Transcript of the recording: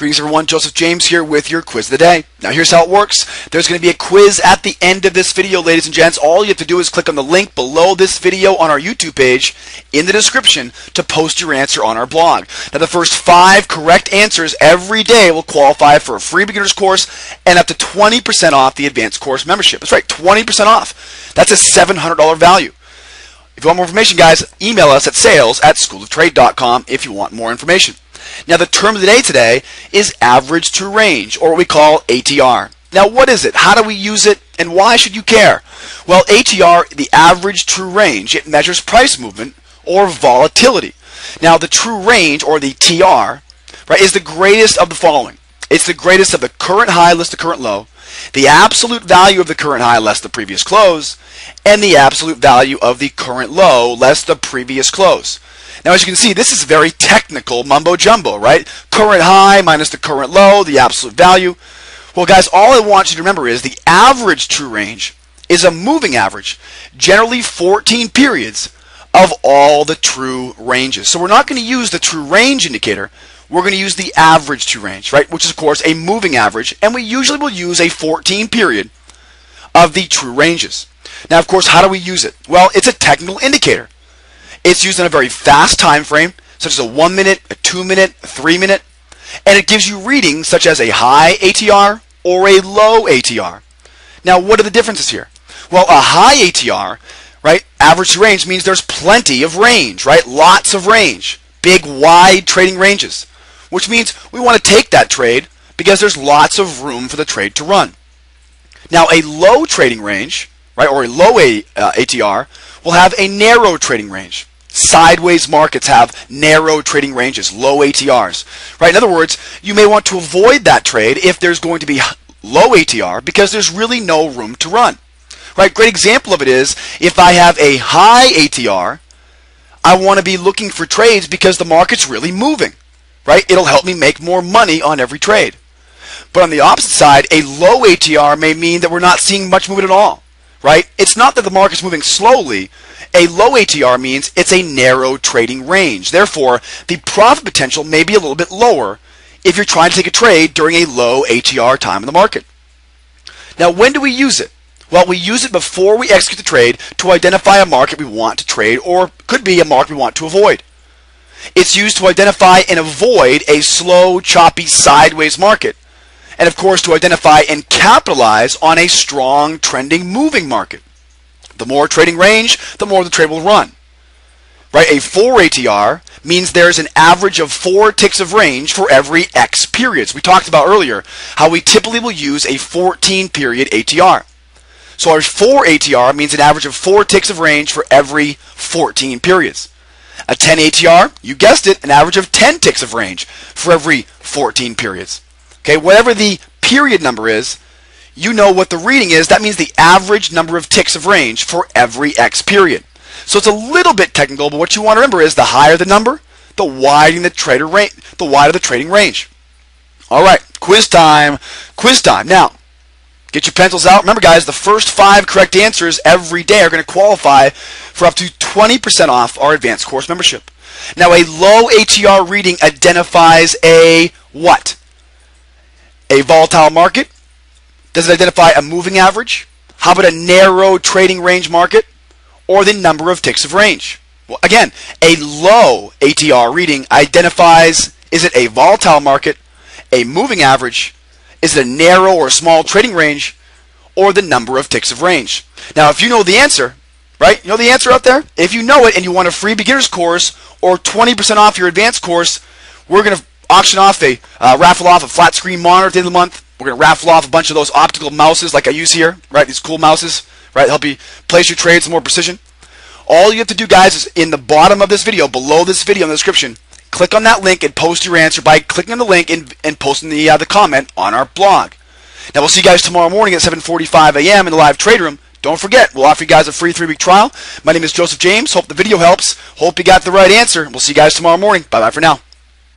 Greetings everyone, Joseph James here with your quiz of the day. Now here's how it works. There's going to be a quiz at the end of this video, ladies and gents. All you have to do is click on the link below this video on our YouTube page in the description to post your answer on our blog. Now the first 5 correct answers every day will qualify for a free beginner's course and up to 20% off the advanced course membership. That's right, 20% off. That's a $700 value. If you want more information, guys, email us at sales@schooloftrade.com if you want more information. Now the term of the day today is average true range, or what we call ATR. Now what is it? How do we use it? And why should you care? Well, ATR, the average true range, it measures price movement or volatility. Now the true range, or the TR, right, is the greatest of the following. It's the greatest of the current high less the current low, the absolute value of the current high less the previous close, and the absolute value of the current low less the previous close. Now, as you can see, this is very technical mumbo jumbo, right? Current high minus the current low, the absolute value. Well, guys, all I want you to remember is the average true range is a moving average, generally 14 periods of all the true ranges. So we're not going to use the true range indicator. We're going to use the average true range, right? Which is, of course, a moving average, and we usually will use a 14 period of the true ranges. Now, of course, how do we use it? Well, it's a technical indicator. It's used in a very fast time frame, such as a 1 minute, a 2 minute, a 3 minute, and it gives you readings such as a high ATR or a low ATR. Now, what are the differences here? Well, a high ATR, right, average range, means there's plenty of range, right? Lots of range, big, wide trading ranges, which means we want to take that trade because there's lots of room for the trade to run. Now, a low trading range, right, or a low ATR, will have a narrow trading range. Sideways markets have narrow trading ranges, low ATRs, right? In other words, you may want to avoid that trade if there's going to be low ATR because there's really no room to run, right? Great example of it is if I have a high ATR, I want to be looking for trades because the market's really moving, right? It'll help me make more money on every trade. But on the opposite side, a low ATR may mean that we're not seeing much movement at all, right? It's not that the market's moving slowly. A low ATR means it's a narrow trading range. Therefore, the profit potential may be a little bit lower if you're trying to take a trade during a low ATR time in the market. Now, when do we use it? Well, we use it before we execute the trade to identify a market we want to trade, or could be a market we want to avoid. It's used to identify and avoid a slow, choppy, sideways market. And of course, to identify and capitalize on a strong, trending, moving market. The more trading range, the more the trade will run. Right? A 4 ATR means there's an average of 4 ticks of range for every X periods. We talked about earlier how we typically will use a 14 period ATR. So our 4 ATR means an average of 4 ticks of range for every 14 periods. A 10 ATR, you guessed it, an average of 10 ticks of range for every 14 periods. Okay, whatever the period number is, you know what the reading is. That means the average number of ticks of range for every X period. So it's a little bit technical, but what you want to remember is the higher the number, the wider the trading range. All right, quiz time. Quiz time. Now, get your pencils out. Remember, guys, the first 5 correct answers every day are going to qualify for up to 20% off our advanced course membership. Now, a low ATR reading identifies a what? A volatile market? Does it identify a moving average? How about a narrow trading range market? Or the number of ticks of range? Well, again, a low ATR reading identifies, is it a volatile market, a moving average, is it a narrow or small trading range, or the number of ticks of range? Now, if you know the answer, right? You know the answer out there? If you know it and you want a free beginner's course or 20% off your advanced course, we're going to auction off raffle off a flat screen monitor at the end of the month. We're going to raffle off a bunch of those optical mouses like I use here, right? These cool mouses, right? Help you place your trades with more precision. All you have to do, guys, is in the bottom of this video, below this video in the description, click on that link and post your answer by clicking on the link and posting the comment on our blog. Now, we'll see you guys tomorrow morning at 7:45 a.m. in the live trade room. Don't forget, we'll offer you guys a free 3-week trial. My name is Joseph James. Hope the video helps. Hope you got the right answer. We'll see you guys tomorrow morning. Bye-bye for now.